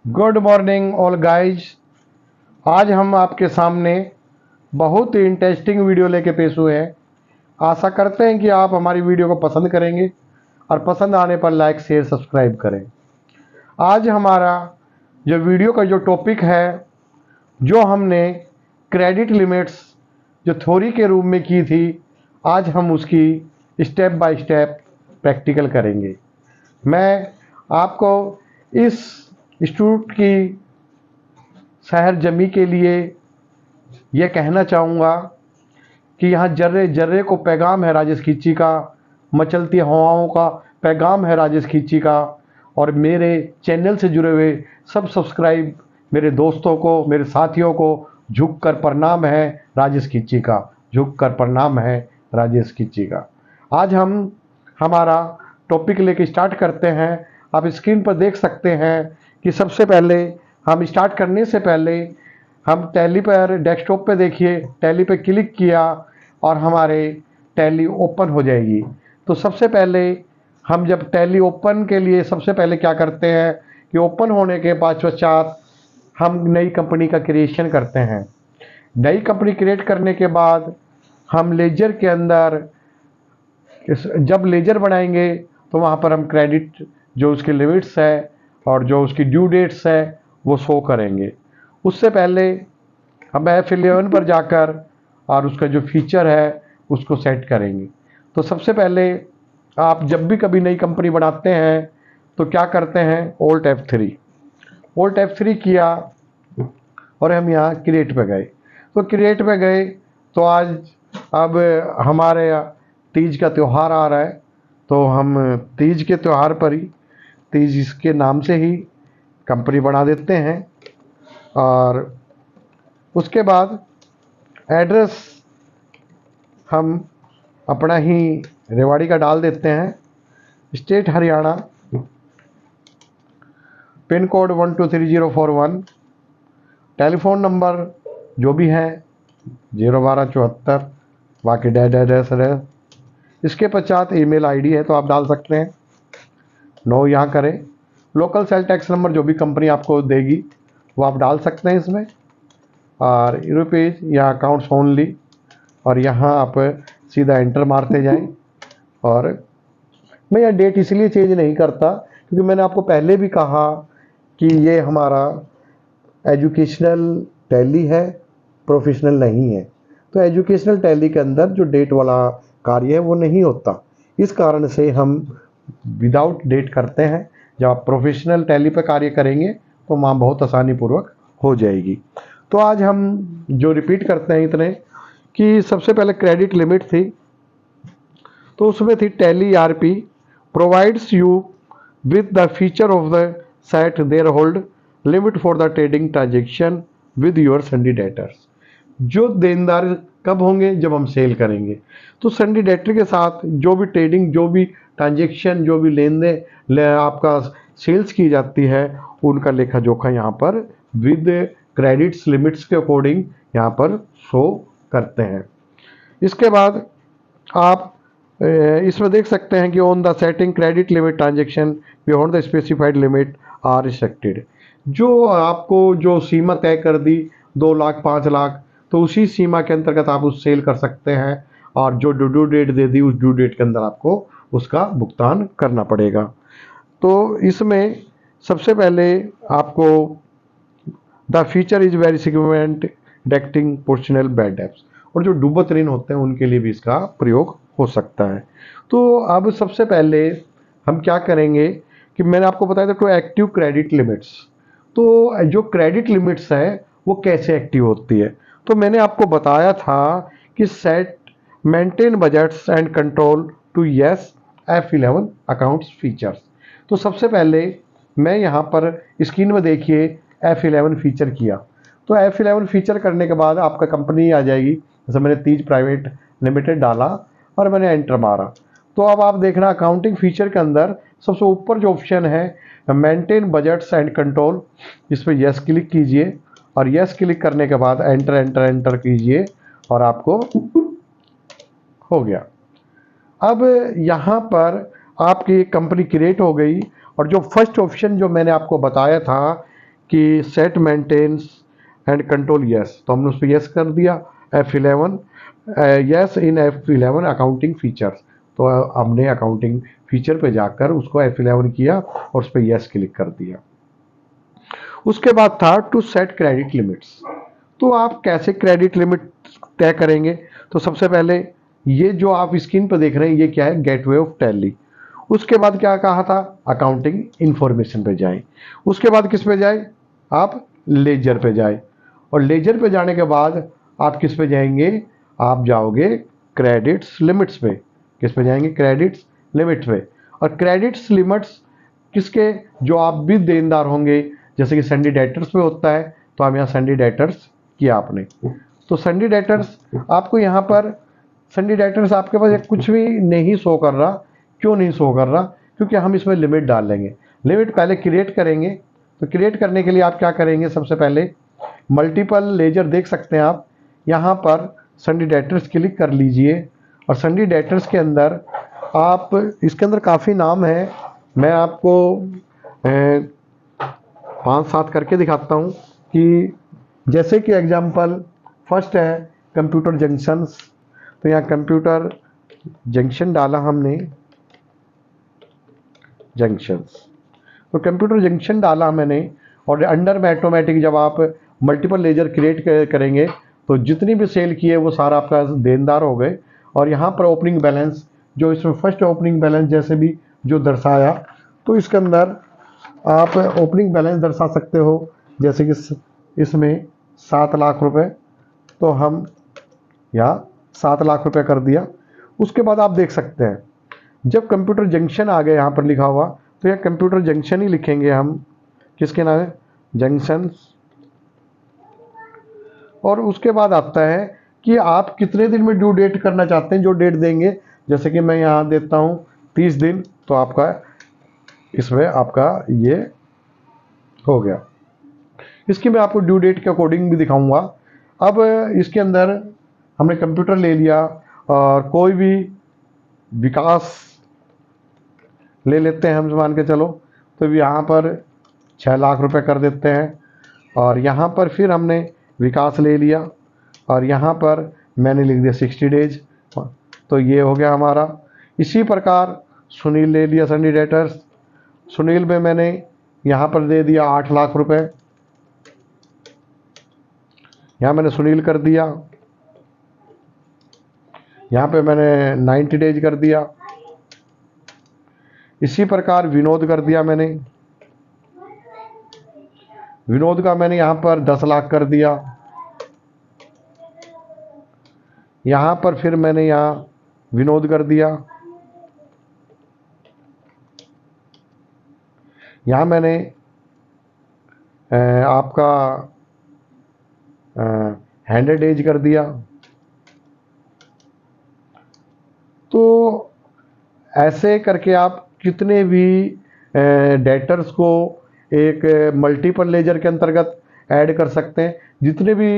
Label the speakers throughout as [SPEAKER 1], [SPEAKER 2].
[SPEAKER 1] Good morning all guys. आज हम आपके सामने बहुत ही इंटरेस्टिंग वीडियो लेके पेश हुए हैं। आशा करते हैं कि आप हमारी वीडियो को पसंद करेंगे और पसंद आने पर लाइक शेयर सब्सक्राइब करें। आज हमारा जो वीडियो का जो टॉपिक है, जो हमने क्रेडिट लिमिट्स जो थ्योरी के रूप में की थी, आज हम उसकी स्टेप बाय स्टेप प्रैक्टिकल करेंगे। मैं आपको इस इंस्टीट्यूट की शहर जमी के लिए यह कहना चाहूँगा कि यहाँ जर्रे जर्रे को पैगाम है राजेश खिच्ची का, मचलती हवाओं का पैगाम है राजेश खिच्ची का। और मेरे चैनल से जुड़े हुए सब सब्सक्राइब मेरे दोस्तों को, मेरे साथियों को झुककर प्रणाम है राजेश खिच्ची का, झुककर प्रणाम है राजेश खिच्ची का। आज हम हमारा टॉपिक लेके स्टार्ट करते हैं। आप स्क्रीन पर देख सकते हैं कि सबसे पहले हम स्टार्ट करने से पहले हम टैली पर, डेस्कटॉप पे देखिए, टैली पे क्लिक किया और हमारे टैली ओपन हो जाएगी। तो सबसे पहले हम जब टैली ओपन के लिए सबसे पहले क्या करते हैं कि ओपन होने के पश्चात हम नई कंपनी का क्रिएशन करते हैं। नई कंपनी क्रिएट करने के बाद हम लेजर के अंदर जब लेजर बनाएंगे तो वहाँ पर हम क्रेडिट जो उसकी लिमिट्स है और जो उसकी ड्यू डेट्स है वो शो करेंगे। उससे पहले हम F11 पर जाकर और उसका जो फीचर है उसको सेट करेंगे। तो सबसे पहले आप जब भी कभी नई कंपनी बनाते हैं तो क्या करते हैं, Alt F3 किया और हम यहाँ क्रिएट पे गए। तो क्रिएट पे गए तो आज अब हमारे तीज का त्यौहार आ रहा है, तो हम तीज के त्यौहार पर ही, तीज इसके नाम से ही कंपनी बना देते हैं। और उसके बाद एड्रेस हम अपना ही रेवाड़ी का डाल देते हैं, state Haryana, pin code 123041, telephone number जो भी है 01274, बाकी एड्रेस है। इसके पश्चात ईमेल आईडी है तो आप डाल सकते हैं, नो यहाँ करें। लोकल सेल टैक्स नंबर जो भी कंपनी आपको देगी वो आप डाल सकते हैं इसमें, और रुपीज़ या अकाउंट्स ओनली, और यहाँ आप सीधा एंटर मारते जाएं। और मैं यह डेट इसलिए चेंज नहीं करता क्योंकि मैंने आपको पहले भी कहा कि ये हमारा एजुकेशनल टैली है, प्रोफेशनल नहीं है। तो एजुकेशनल टैली के अंदर जो डेट वाला कार्य है वो नहीं होता, इस कारण से हम विदाउट डेट करते हैं। जब आप प्रोफेशनल टैली पर कार्य करेंगे तो वहाँ बहुत आसानी पूर्वक हो जाएगी। तो आज हम जो रिपीट करते हैं इतने कि सबसे पहले क्रेडिट लिमिट थी, तो उसमें थी Tally ERP provides you with the feature of the set their hold limit for the trading transaction with your sundry debtors. जो देनदार कब होंगे, जब हम सेल करेंगे। तो संडी डेटर के साथ जो भी ट्रेडिंग, जो भी ट्रांजेक्शन, जो भी लेन देन आपका सेल्स की जाती है, उनका लेखा जोखा यहाँ पर विद क्रेडिट्स लिमिट्स के अकॉर्डिंग यहाँ पर शो करते हैं। इसके बाद आप इसमें देख सकते हैं कि on the setting credit limit transaction beyond the specified limit are restricted. जो आपको जो सीमा तय कर दी 2 लाख 5 लाख, तो उसी सीमा के अंतर्गत आप उस सेल कर सकते हैं, और जो ड्यू डेट दे दी उस ड्यू डेट के अंदर आपको उसका भुगतान करना पड़ेगा। तो इसमें सबसे पहले आपको the feature is very significant detecting positional bad debts, और जो डूबत ऋण होते हैं उनके लिए भी इसका प्रयोग हो सकता है। तो अब सबसे पहले हम क्या करेंगे कि मैंने आपको बताया था टू एक्टिव क्रेडिट लिमिट्स। तो जो क्रेडिट लिमिट्स है वो कैसे एक्टिव होती है, तो मैंने आपको बताया था कि set maintain budgets and control to yes F11 accounts features. तो सबसे पहले मैं यहाँ पर स्क्रीन में देखिए F11 फीचर किया। तो F11 फीचर करने के बाद आपका कंपनी आ जाएगी। जैसे मैंने तीज प्राइवेट लिमिटेड डाला और मैंने एंटर मारा, तो अब आप देखना अकाउंटिंग फीचर के अंदर सबसे ऊपर जो ऑप्शन है मेंटेन बजट्स एंड कंट्रोल, इस पर यस क्लिक कीजिए, और यस क्लिक करने के बाद एंटर एंटर एंटर कीजिए और आपको हो गया। अब यहाँ पर आपकी कंपनी क्रिएट हो गई, और जो फर्स्ट ऑप्शन जो मैंने आपको बताया था कि set maintains and control yes, तो हमने उस पर यस कर दिया। F11 yes in F11 accounting features, तो हमने अकाउंटिंग फीचर पे जाकर उसको F11 किया और उस पर यस क्लिक कर दिया। उसके बाद था टू सेट क्रेडिट लिमिट्स। तो आप कैसे क्रेडिट लिमिट तय करेंगे? तो सबसे पहले ये जो आप स्क्रीन पर देख रहे हैं ये क्या है? Gateway of tally. उसके बाद क्या कहा था? अकाउंटिंग इंफॉर्मेशन पे जाएं। उसके बाद किस पे जाए? आप लेजर पे जाए, और लेजर पे जाने के बाद आप किस पे जाएंगे? आप जाओगे क्रेडिट्स लिमिट्स पे। किस पे जाएंगे? क्रेडिट्स लिमिट्स पे। और क्रेडिट्स लिमिट्स किसके? जो आप भी देनदार होंगे, जैसे कि सन्डी डेटर्स पे होता है, तो हम यहाँ सन्डी डेटर्स किया आपने। तो सन्डी डेटर्स आपको यहाँ पर सन्डी डेटर्स आपके पास कुछ भी नहीं शो कर रहा। क्यों नहीं शो कर रहा? क्योंकि हम इसमें लिमिट डाल लेंगे। लिमिट पहले क्रिएट करेंगे। तो क्रिएट करने के लिए आप क्या करेंगे? सबसे पहले मल्टीपल लेजर देख सकते हैं आप, यहाँ पर सन्डी डेटर्स क्लिक कर लीजिए। और सन्डी डेटर्स के अंदर आप, इसके अंदर काफ़ी नाम है, मैं आपको 5-7 करके दिखाता हूँ। कि जैसे कि एग्जांपल फर्स्ट है कंप्यूटर जंक्शंस, तो यहाँ कंप्यूटर जंक्शन डाला हमने, जंक्शंस, तो कंप्यूटर जंक्शन डाला मैंने। और अंडर में ऑटोमेटिक जब आप मल्टीपल लेजर क्रिएट करेंगे तो जितनी भी सेल की है वो सारा आपका देनदार हो गए। और यहाँ पर ओपनिंग बैलेंस, जो इसमें फर्स्ट ओपनिंग बैलेंस जैसे भी जो दर्शाया, तो इसके अंदर आप ओपनिंग बैलेंस दर्शा सकते हो। जैसे कि इसमें 7 लाख रुपए, तो हम यहाँ 7 लाख रुपए कर दिया। उसके बाद आप देख सकते हैं जब कंप्यूटर जंक्शन आ गया यहाँ पर लिखा हुआ, तो यह कंप्यूटर जंक्शन ही लिखेंगे हम। किसके नाम है? जंक्शंस। और उसके बाद आता है कि आप कितने दिन में ड्यू डेट करना चाहते हैं, जो डेट देंगे। जैसे कि मैं यहाँ देता हूँ 30 दिन, तो आपका इसमें आपका ये हो गया। इसकी मैं आपको ड्यू डेट के अकॉर्डिंग भी दिखाऊंगा। अब इसके अंदर हमने कंप्यूटर ले लिया और कोई भी विकास ले लेते हैं हम, मान के चलो। तो यहाँ पर 6 लाख रुपए कर देते हैं। और यहाँ पर फिर हमने विकास ले लिया और यहाँ पर मैंने लिख दिया 60 डेज, तो ये हो गया हमारा। इसी प्रकार सुनील ले लिया सन्डी डेटर्स। सुनील में मैंने यहाँ पर दे दिया 8 लाख रुपए, यहाँ मैंने सुनील कर दिया। यहाँ पे मैंने 90 डेज कर दिया। इसी प्रकार विनोद कर दिया मैंने। विनोद का मैंने यहाँ पर 10 लाख कर दिया। यहाँ पर फिर मैंने यहाँ विनोद कर दिया। यहाँ मैंने आपका 100 डेज कर दिया। तो ऐसे करके आप कितने भी डेटर्स को एक मल्टीपल लेजर के अंतर्गत ऐड कर सकते हैं। जितने भी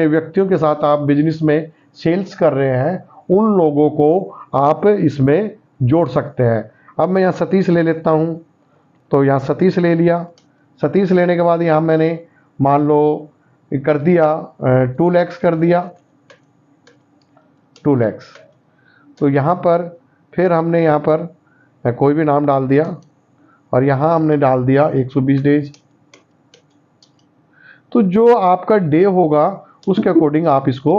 [SPEAKER 1] व्यक्तियों के साथ आप बिजनेस में सेल्स कर रहे हैं उन लोगों को आप इसमें जोड़ सकते हैं। अब मैं यहाँ सतीश ले लेता हूँ, तो यहाँ सतीश ले लिया। सतीश लेने के बाद यहाँ मैंने मान लो कर दिया 2 lakhs कर दिया, 2 lakhs। तो यहाँ पर फिर हमने यहाँ पर कोई भी नाम डाल दिया और यहाँ हमने डाल दिया 120 डेज। तो जो आपका डे होगा उसके अकॉर्डिंग आप इसको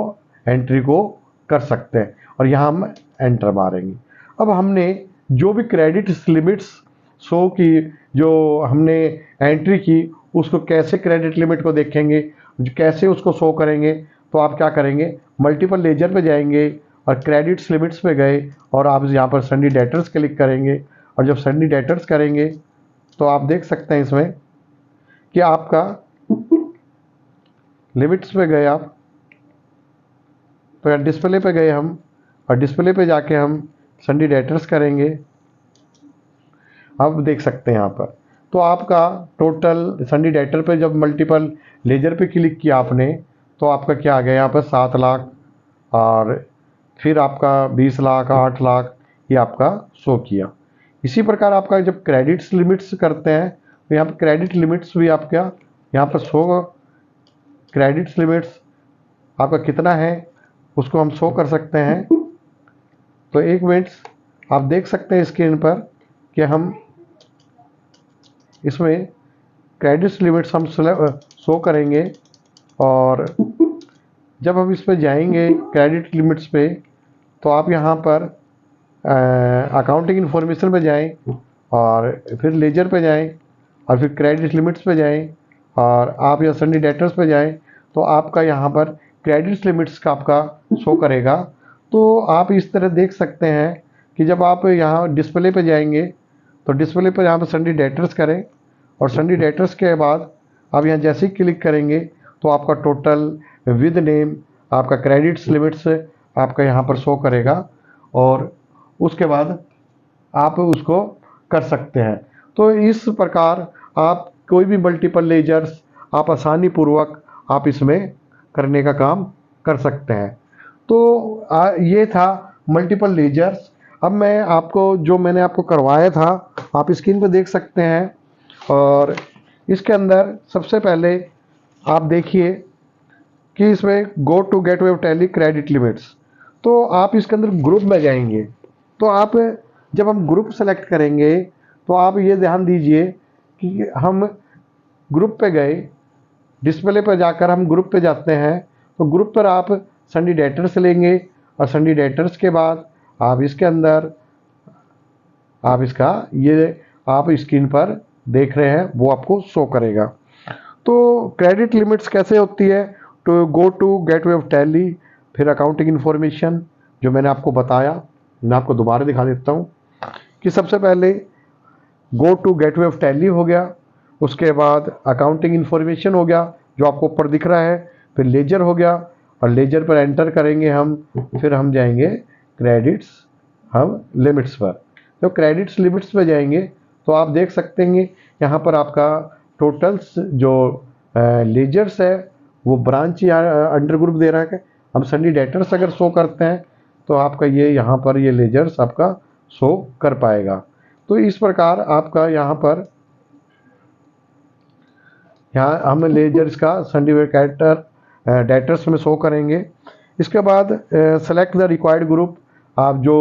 [SPEAKER 1] एंट्री को कर सकते हैं और यहाँ हम एंटर मारेंगे। अब हमने जो भी क्रेडिट लिमिट्स शो की, जो हमने एंट्री की, उसको कैसे क्रेडिट लिमिट को देखेंगे, कैसे उसको शो करेंगे। तो आप क्या करेंगे? मल्टीपल लेजर पे जाएंगे और क्रेडिट्स लिमिट्स पे गए और आप यहाँ पर सन्डी डेटर्स क्लिक करेंगे। और जब सन्डी डेटर्स करेंगे तो आप देख सकते हैं इसमें कि आपका लिमिट्स पे गए आप, तो डिस्प्ले पे गए हम और डिस्प्ले पे जाके हम सन्डी डेटर्स करेंगे। अब देख सकते हैं यहाँ पर तो आपका टोटल सन्डी डेटर पे जब मल्टीपल लेजर पे क्लिक किया आपने तो आपका क्या आ गया यहाँ पर 7 लाख और फिर आपका 20 लाख, 8 लाख, ये आपका शो किया। इसी प्रकार आपका जब क्रेडिट्स लिमिट्स करते हैं तो यहाँ पर क्रेडिट लिमिट्स भी आपका यहाँ पर शो क्रेडिट्स लिमिट्स आपका कितना है उसको हम शो कर सकते हैं। तो एक मिनट, आप देख सकते हैं स्क्रीन पर कि हम इसमें क्रेडिट्स लिमिट्स हम शो करेंगे। और जब हम इस पे जाएंगे क्रेडिट लिमिट्स पे, तो आप यहाँ पर अकाउंटिंग इन्फॉर्मेशन पे जाएं और फिर लेजर पे जाएं और फिर क्रेडिट लिमिट्स पे जाएं और आप यहाँ सन्नी डेटर्स पे जाएं, तो आपका यहाँ पर क्रेडिट लिमिट्स का आपका शो करेगा। तो आप इस तरह देख सकते हैं कि जब आप यहाँ डिस्प्ले पे जाएंगे तो डिस्प्ले पर यहाँ पर सन्नी डेटर्स करें और सन्नी डेटर्स के बाद आप यहाँ जैसे ही क्लिक करेंगे तो आपका टोटल विद नेम आपका क्रेडिट्स लिमिट्स आपका यहाँ पर शो करेगा और उसके बाद आप उसको कर सकते हैं। तो इस प्रकार आप कोई भी मल्टीपल लेजर्स आप आसानी पूर्वक आप इसमें करने का काम कर सकते हैं। तो ये था मल्टीपल लेजर्स। अब मैं आपको जो मैंने आपको करवाया था आप स्क्रीन पर देख सकते हैं। और इसके अंदर सबसे पहले आप देखिए कि इसमें go to gateway of Tally credit limits, तो आप इसके अंदर ग्रुप में जाएंगे। तो आप जब हम ग्रुप सेलेक्ट करेंगे तो आप ये ध्यान दीजिए कि हम ग्रुप पे गए, डिस्प्ले पर जाकर हम ग्रुप पे जाते हैं। तो ग्रुप पर आप सन्नी डेटर्स लेंगे और सन्नी डेटर्स के बाद आप इसके अंदर आप इसका ये आप स्क्रीन पर देख रहे हैं वो आपको शो करेगा। तो क्रेडिट लिमिट्स कैसे होती है, तो go to gateway of Tally, फिर अकाउंटिंग इन्फॉर्मेशन जो मैंने आपको बताया, मैं आपको दोबारा दिखा देता हूँ कि सबसे पहले go to gateway of Tally हो गया, उसके बाद अकाउंटिंग इन्फॉर्मेशन हो गया जो आपको ऊपर दिख रहा है, फिर लेजर हो गया और लेजर पर एंटर करेंगे हम, फिर हम जाएंगे क्रेडिट्स हम लिमिट्स पर। तो क्रेडिट्स लिमिट्स पर जाएंगे तो आप देख सकते हैं यहाँ पर आपका टोटल्स जो लेजर्स है वो ब्रांच या अंडर ग्रुप दे रहा है। हम सन्नी डेटर्स अगर शो करते हैं तो आपका ये यहाँ पर ये लेजर्स आपका शो कर पाएगा। तो इस प्रकार आपका यहाँ पर हम लेजर्स का सन्नी डेटर्स में शो करेंगे। इसके बाद सेलेक्ट द रिक्वायर्ड ग्रुप, आप जो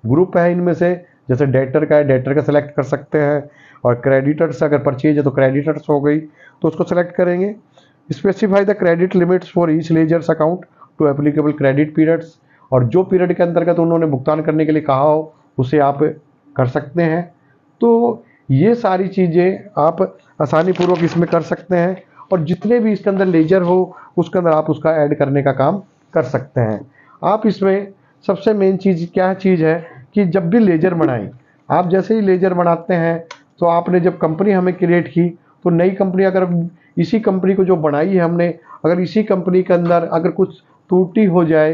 [SPEAKER 1] ग्रुप है इनमें से जैसे डेटर का है डेटर का सेलेक्ट कर सकते हैं, और क्रेडिटर्स अगर परचेज है तो क्रेडिटर्स हो गई तो उसको सेलेक्ट करेंगे। Specify the credit limits for each ledgers account to applicable credit periods, और जो पीरियड के अंतर्गत उन्होंने भुगतान करने के लिए कहा हो उसे आप कर सकते हैं। तो ये सारी चीज़ें आप आसानी पूर्वक इसमें कर सकते हैं और जितने भी इसके अंदर लेजर हो उसके अंदर आप उसका ऐड करने का काम कर सकते हैं। आप इसमें सबसे मेन चीज़ क्या चीज़ है कि जब भी लेजर बनाएं, आप जैसे ही लेजर बनाते हैं तो आपने जब कंपनी हमें क्रिएट की तो नई कंपनी अगर इसी कंपनी को जो बनाई है हमने, अगर इसी कंपनी के अंदर अगर कुछ त्रुटि हो जाए,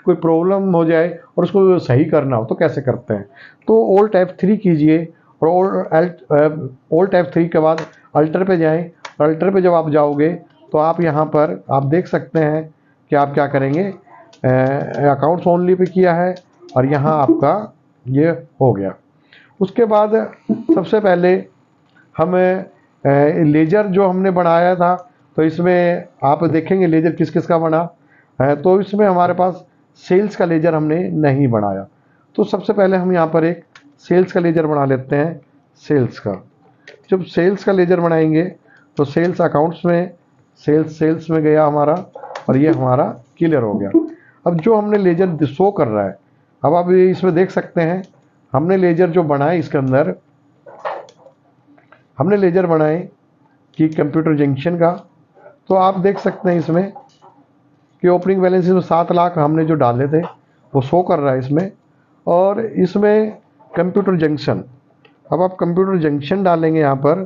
[SPEAKER 1] कोई प्रॉब्लम हो जाए और उसको सही करना हो तो कैसे करते हैं। तो ऑल्ट F3 कीजिए और ऑल्ट F3 के बाद अल्टर पे जाएं और अल्टर पे जब आप जाओगे तो आप यहाँ पर आप देख सकते हैं कि आप क्या करेंगे, अकाउंट्स ओनली पे किया है और यहाँ आपका ये हो गया। उसके बाद सबसे पहले हम लेजर जो हमने बनाया था तो इसमें आप देखेंगे लेजर किस किस का बना है। तो इसमें हमारे पास सेल्स का लेजर हमने नहीं बनाया, तो सबसे पहले हम यहाँ पर एक सेल्स का लेजर बना लेते हैं। सेल्स का जब सेल्स का लेजर बनाएंगे तो सेल्स अकाउंट्स में सेल्स में गया हमारा और ये हमारा क्लियर हो गया। अब जो हमने लेजर शो कर रहा है, अब आप इसमें देख सकते हैं हमने लेजर जो बनाए इसके अंदर हमने लेजर बनाए कि कंप्यूटर जंक्शन का। तो आप देख सकते हैं इसमें कि ओपनिंग बैलेंस में 7 लाख हमने जो डाले थे वो शो कर रहा है इसमें। और इसमें कंप्यूटर जंक्शन, अब आप कंप्यूटर जंक्शन डालेंगे यहाँ पर,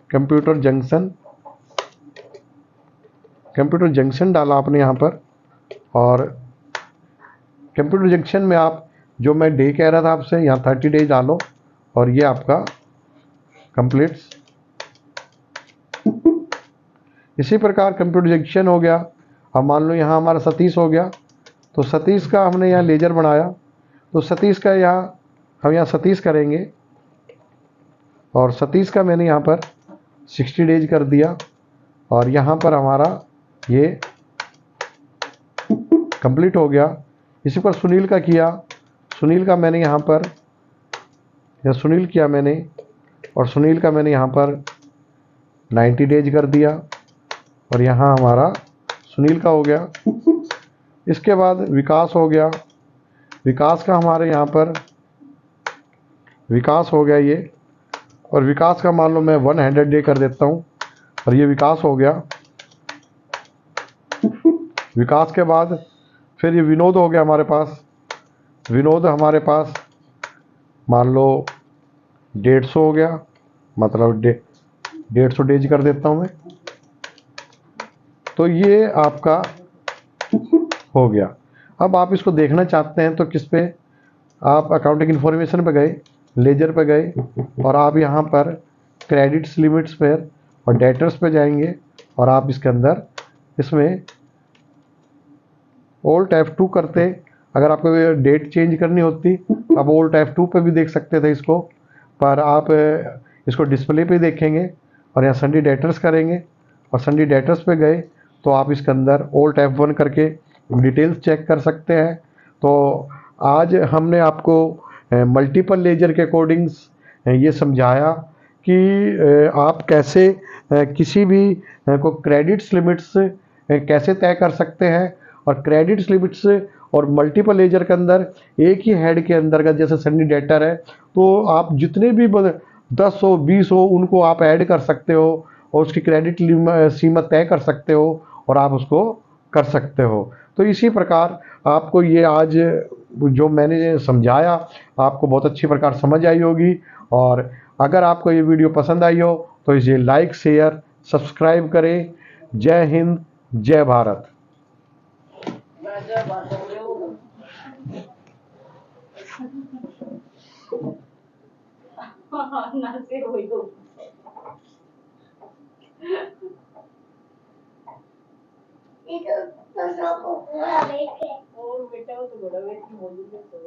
[SPEAKER 1] कंप्यूटर जंक्शन डाला आपने यहाँ पर, और कंप्यूटर जंक्शन में आप जो मैं डे कह रहा था आपसे यहाँ 30 डेज डालो और ये आपका कंप्लीट्स। इसी प्रकार कंप्यूटर जंक्शन हो गया। अब मान लो यहाँ हमारा सतीश हो गया तो सतीश का हमने यहाँ लेजर बनाया तो सतीश का यहाँ हम यहाँ सतीश करेंगे और सतीश का मैंने यहाँ पर 60 डेज कर दिया और यहाँ पर हमारा ये कंप्लीट हो गया। इसी पर सुनील का किया, सुनील का मैंने यहाँ पर सुनील किया मैंने, और सुनील का मैंने यहाँ पर 90 डेज कर दिया और यहाँ हमारा सुनील का हो गया। इसके बाद विकास हो गया, विकास का हमारे यहाँ पर विकास हो गया ये, और विकास का मान लो मैं 100 डे कर देता हूँ और ये विकास हो गया। विकास के बाद फिर ये विनोद हो गया हमारे पास, विनोद हमारे पास मान लो 150 हो गया, मतलब 150 डेज कर देता हूँ मैं। तो ये आपका हो गया। अब आप इसको देखना चाहते हैं तो किस पे, आप अकाउंटिंग इन्फॉर्मेशन पे गए, लेजर पे गए और आप यहाँ पर क्रेडिट्स लिमिट्स पर और डेटर्स पे जाएंगे और आप इसके अंदर इसमें ओल्ट F2 करते, अगर आपको डेट चेंज करनी होती आप ओल्ट F2 पे भी देख सकते थे इसको, पर आप इसको डिस्प्ले पे देखेंगे और यहाँ संडे डेटर्स करेंगे और संडे डेटर्स पे गए तो आप इसके अंदर ओल्ट F1 करके डिटेल्स चेक कर सकते हैं। तो आज हमने आपको मल्टीपल लेजर के अकॉर्डिंग्स ये समझाया कि आप कैसे किसी भी को क्रेडिट्स लिमिट्स कैसे तय कर सकते हैं, और क्रेडिट्स लिमिट्स और मल्टीपल लेजर के अंदर एक ही हेड के अंदर का जैसे सन्नी डेटर है तो आप जितने भी 10 हो 20 हो उनको आप ऐड कर सकते हो और उसकी क्रेडिट सीमा तय कर सकते हो और आप उसको कर सकते हो। तो इसी प्रकार आपको ये आज जो मैंने समझाया आपको बहुत अच्छी प्रकार समझ आई होगी, और अगर आपको ये वीडियो पसंद आई हो तो इसे लाइक शेयर सब्सक्राइब करें। जय हिंद, जय भारत। और बेटा वो तो बड़ा बेटी बोलूंगा तो